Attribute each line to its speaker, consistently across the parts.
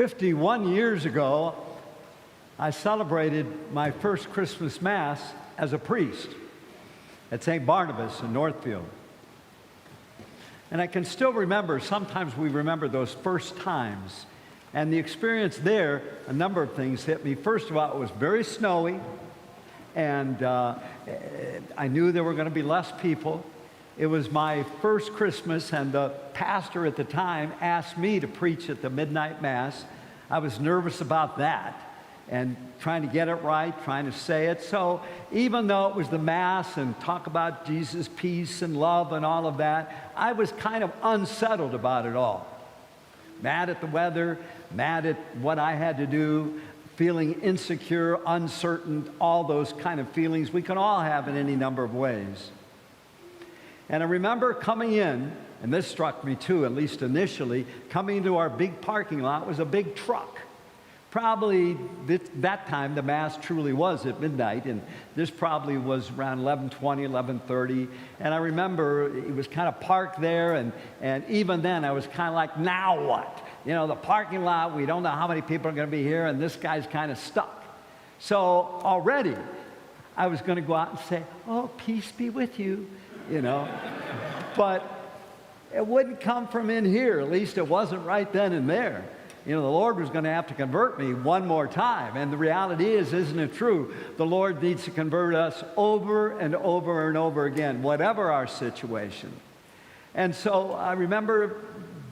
Speaker 1: 51 years ago, I celebrated my first Christmas Mass as a priest at St. Barnabas in Northfield. And I can still remember, sometimes we remember those first times. And the experience there, a number of things hit me. First of all, it was very snowy, and I knew there were going to be less people. It was my first Christmas, and the pastor at the time asked me to preach at the midnight Mass. I was nervous about that and trying to get it right, trying to say it. So even though it was the Mass and talk about Jesus' peace and love and all of that, I was kind of unsettled about it all. Mad at the weather, mad at what I had to do, feeling insecure, uncertain, all those kind of feelings we can all have in any number of ways. And I remember coming in, and this struck me too, at least initially, coming into our big parking lot was a big truck. Probably that time the Mass truly was at midnight, and this probably was around 11:20, 11:30. And I remember it was kind of parked there, and even then I was kind of like, now what? You know, the parking lot, we don't know how many people are going to be here, and this guy's kind of stuck. So already I was going to go out and say, oh, peace be with you, you know. But it wouldn't come from in here, at least it wasn't right then and there. You know, the Lord was going to have to convert me one more time. And the reality is, isn't it true? The Lord needs to convert us over and over and over again, whatever our situation. And so I remember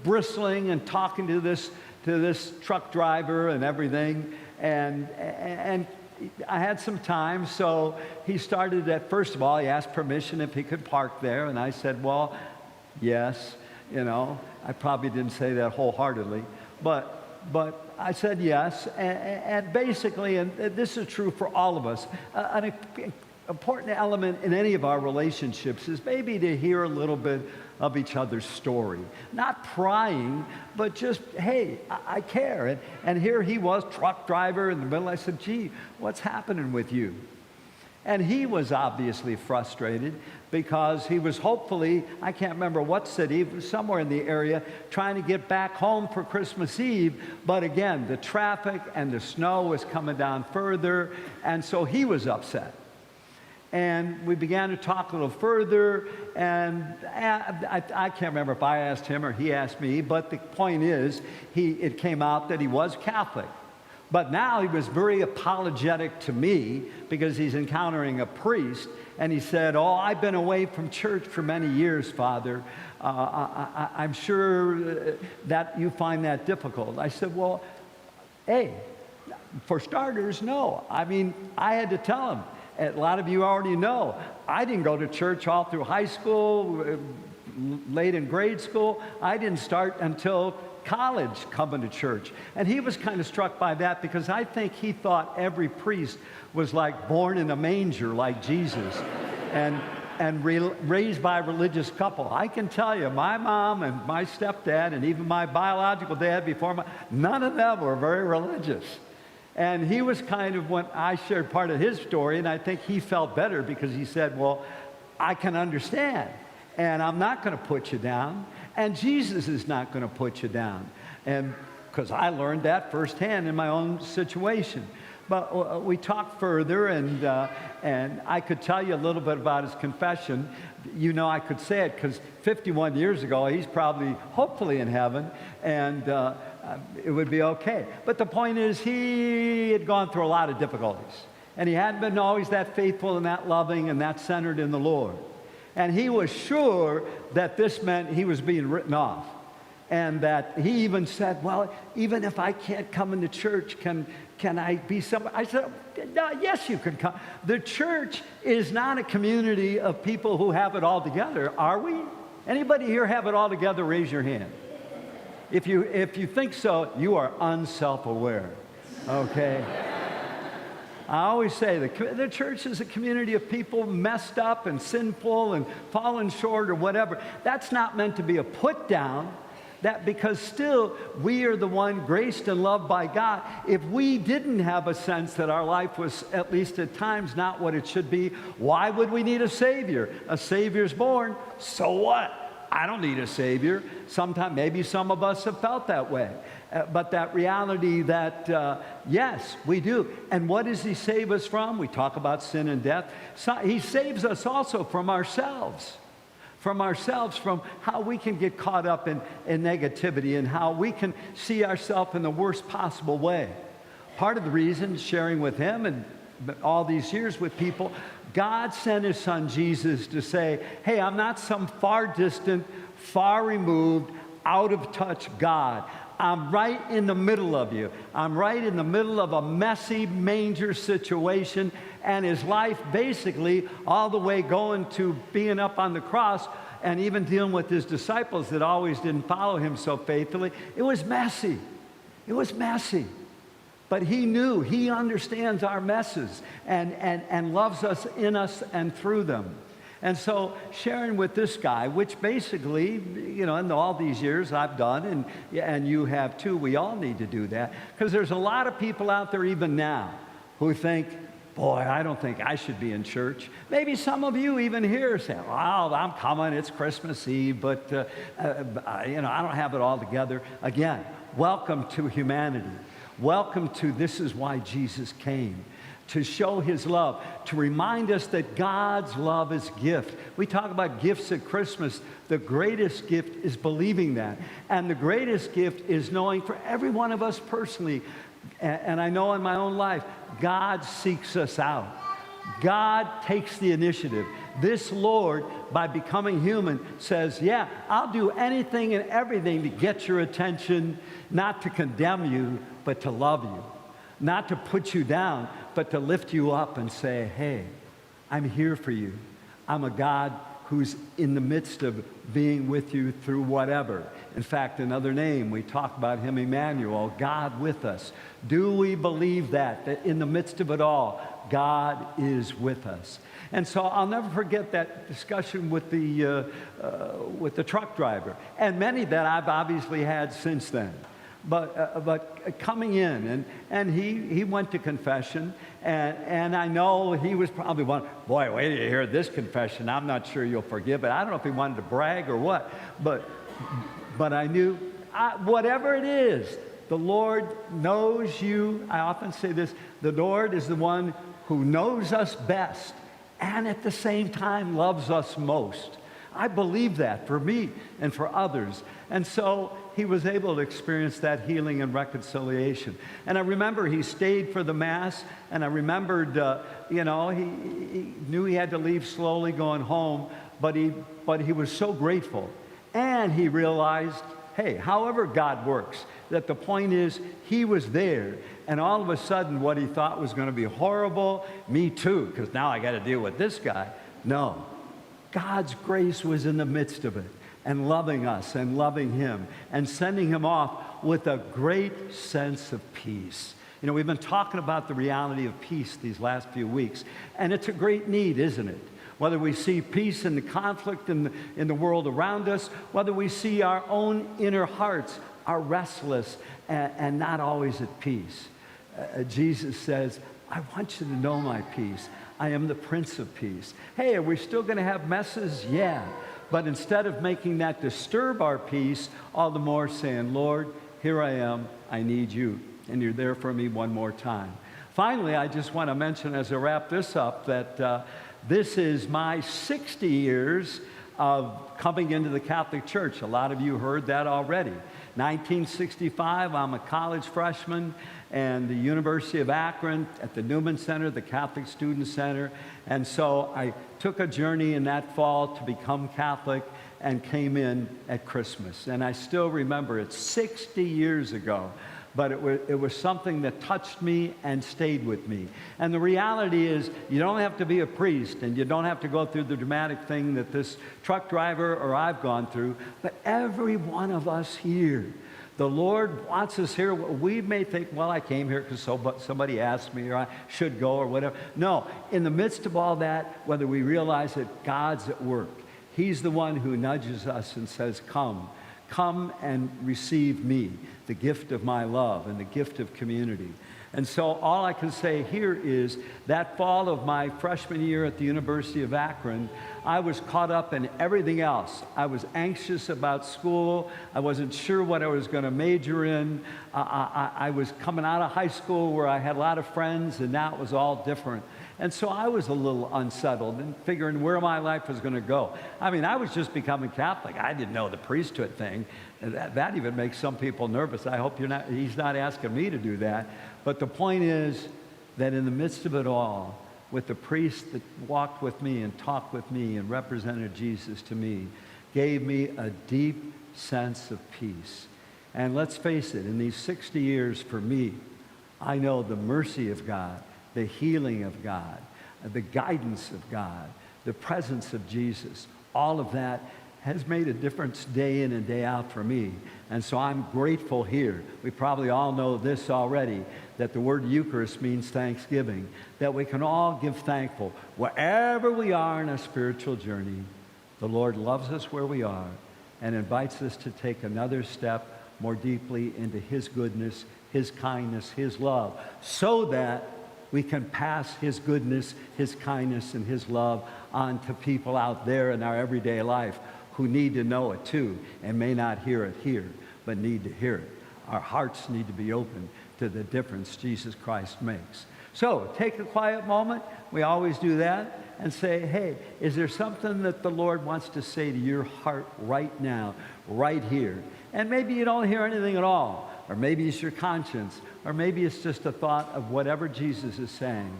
Speaker 1: bristling and talking to this truck driver and everything. And I had some time, so he started at, first of all, he asked permission if he could park there. And I said, well, yes, you know. I probably didn't say that wholeheartedly. But I said yes, and basically, and this is true for all of us, an important element in any of our relationships is maybe to hear a little bit of each other's story. Not prying, but just, hey, I care. And here he was, truck driver in the middle. I said, gee, what's happening with you? And he was obviously frustrated because he was hopefully, I can't remember what city, it was somewhere in the area, trying to get back home for Christmas Eve. But again, the traffic and the snow was coming down further, and so he was upset. And we began to talk a little further, and I can't remember if I asked him or he asked me, but the point is, it came out that he was Catholic. But now he was very apologetic to me because he's encountering a priest, and he said, oh, I've been away from church for many years, Father. I'm sure that you find that difficult. I said, well, hey, for starters, no. I mean, I had to tell him. A lot of you already know, I didn't go to church all through high school, late in grade school. I didn't start until college coming to church. And he was kind of struck by that because I think he thought every priest was like born in a manger like Jesus and raised by a religious couple. I can tell you, my mom and my stepdad and even my biological dad before none of them were very religious. And he was kind of, when I shared part of his story, and I think he felt better because he said, well, I can understand, and I'm not going to put you down. And Jesus is not going to put you down. And because I learned that firsthand in my own situation. But we talked further, and I could tell you a little bit about his confession. You know, I could say it because 51 years ago, he's probably, hopefully in heaven, and it would be okay. But the point is, he had gone through a lot of difficulties. And he hadn't been always that faithful and that loving and that centered in the Lord. And he was sure that this meant he was being written off. And that he even said, well, even if I can't come into church, can I be somebody? I said, no, yes, you can come. The church is not a community of people who have it all together, are we? Anybody here have it all together? Raise your hand. If you think so, you are unself-aware, okay? I always say the church is a community of people messed up and sinful and fallen short or whatever. That's not meant to be a put down. That because still we are the one graced and loved by God. If we didn't have a sense that our life was at least at times not what it should be, why would we need a Savior? A Savior's born, so what? I don't need a Savior. Sometimes, maybe some of us have felt that way. But that reality that, yes, we do. And what does he save us from? We talk about sin and death. So he saves us also from ourselves. From how we can get caught up in negativity and how we can see ourselves in the worst possible way. Part of the reason, sharing with him and all these years with people, God sent his son Jesus to say, hey, I'm not some far distant, far removed, out of touch God. I'm right in the middle of you. I'm right in the middle of a messy manger situation, and his life basically all the way going to being up on the cross and even dealing with his disciples that always didn't follow him so faithfully. It was messy. It was messy. But he knew, he understands our messes and loves us in us and through them. And so sharing with this guy, which basically, you know, in all these years I've done, and you have too, we all need to do that. Because there's a lot of people out there even now who think, boy, I don't think I should be in church. Maybe some of you even here say, well, I'm coming, it's Christmas Eve, but, you know, I don't have it all together. Again, welcome to humanity. Welcome to this is why Jesus came. To show his love, to remind us that God's love is gift. We talk about gifts at Christmas. The greatest gift is believing that. And the greatest gift is knowing for every one of us personally, and I know in my own life, God seeks us out. God takes the initiative. This Lord, by becoming human, says, yeah, I'll do anything and everything to get your attention, not to condemn you, but to love you. Not to put you down, but to lift you up and say, hey, I'm here for you. I'm a God who's in the midst of being with you through whatever. In fact, another name, we talk about him, Emmanuel, God with us. Do we believe that in the midst of it all, God is with us? And so I'll never forget that discussion with the truck driver, and many that I've obviously had since then. But coming in, and he went to confession, and I know he was probably one, boy, wait till you hear this confession. I'm not sure you'll forgive it. I don't know if he wanted to brag or what, but I knew, whatever it is, the Lord knows you. I often say this, the Lord is the one who knows us best and at the same time loves us most. I believe that for me and for others. And so he was able to experience that healing and reconciliation. And I remember he stayed for the Mass, and I remembered, you know, he knew he had to leave slowly going home, but he was so grateful. And he realized, hey, however God works, that the point is he was there. And all of a sudden, what he thought was going to be horrible, me too, because now I got to deal with this guy. No. God's grace was in the midst of it, and loving us and loving him and sending him off with a great sense of peace. You know, we've been talking about the reality of peace these last few weeks, and it's a great need, isn't it? Whether we see peace in the conflict in the world around us, whether we see our own inner hearts are restless and not always at peace. Jesus says, I want you to know my peace. I am the Prince of Peace. Hey, are we still going to have messes? Yeah. But instead of making that disturb our peace, all the more saying, Lord, here I am. I need you. And you're there for me one more time. Finally, I just want to mention as I wrap this up that this is my 60 years of coming into the Catholic Church. A lot of you heard that already. 1965, I'm a college freshman, and the University of Akron at the Newman Center, the Catholic Student Center. And so I took a journey in that fall to become Catholic and came in at Christmas. And I still remember it 60 years ago, but it was something that touched me and stayed with me. And the reality is, you don't have to be a priest, and you don't have to go through the dramatic thing that this truck driver or I've gone through, but every one of us here, the Lord wants us here. We may think, well, I came here because somebody asked me, or I should go, or whatever. No, in the midst of all that, whether we realize that God's at work, he's the one who nudges us and says, come and receive me. the gift of my love and the gift of community. And so all I can say here is that fall of my freshman year at the University of Akron, I was caught up in everything else. I was anxious about school. I wasn't sure what I was going to major in. I was coming out of high school where I had a lot of friends, and now it was all different. And so I was a little unsettled and figuring where my life was going to go. I mean, I was just becoming Catholic. I didn't know the priesthood thing. That even makes some people nervous. I hope he's not asking me to do that. But the point is that in the midst of it all, with the priest that walked with me and talked with me and represented Jesus to me, gave me a deep sense of peace. And let's face it, in these 60 years for me, I know the mercy of God, the healing of God, the guidance of God, the presence of Jesus, all of that has made a difference day in and day out for me. And so I'm grateful here. We probably all know this already, that the word Eucharist means thanksgiving, that we can all give thankful. Wherever we are in our spiritual journey, the Lord loves us where we are and invites us to take another step more deeply into His goodness, His kindness, His love, so that we can pass His goodness, His kindness, and His love on to people out there in our everyday life who need to know it too and may not hear it here, but need to hear it. Our hearts need to be open to the difference Jesus Christ makes. So take a quiet moment. We always do that. And say, hey, is there something that the Lord wants to say to your heart right now, right here? And maybe you don't hear anything at all. Or maybe it's your conscience. Or maybe it's just a thought of whatever Jesus is saying.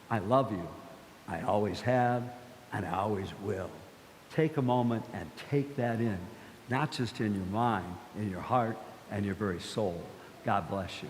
Speaker 1: I love you. I always have, and I always will. Take a moment and take that in, not just in your mind, in your heart, and your very soul. God bless you.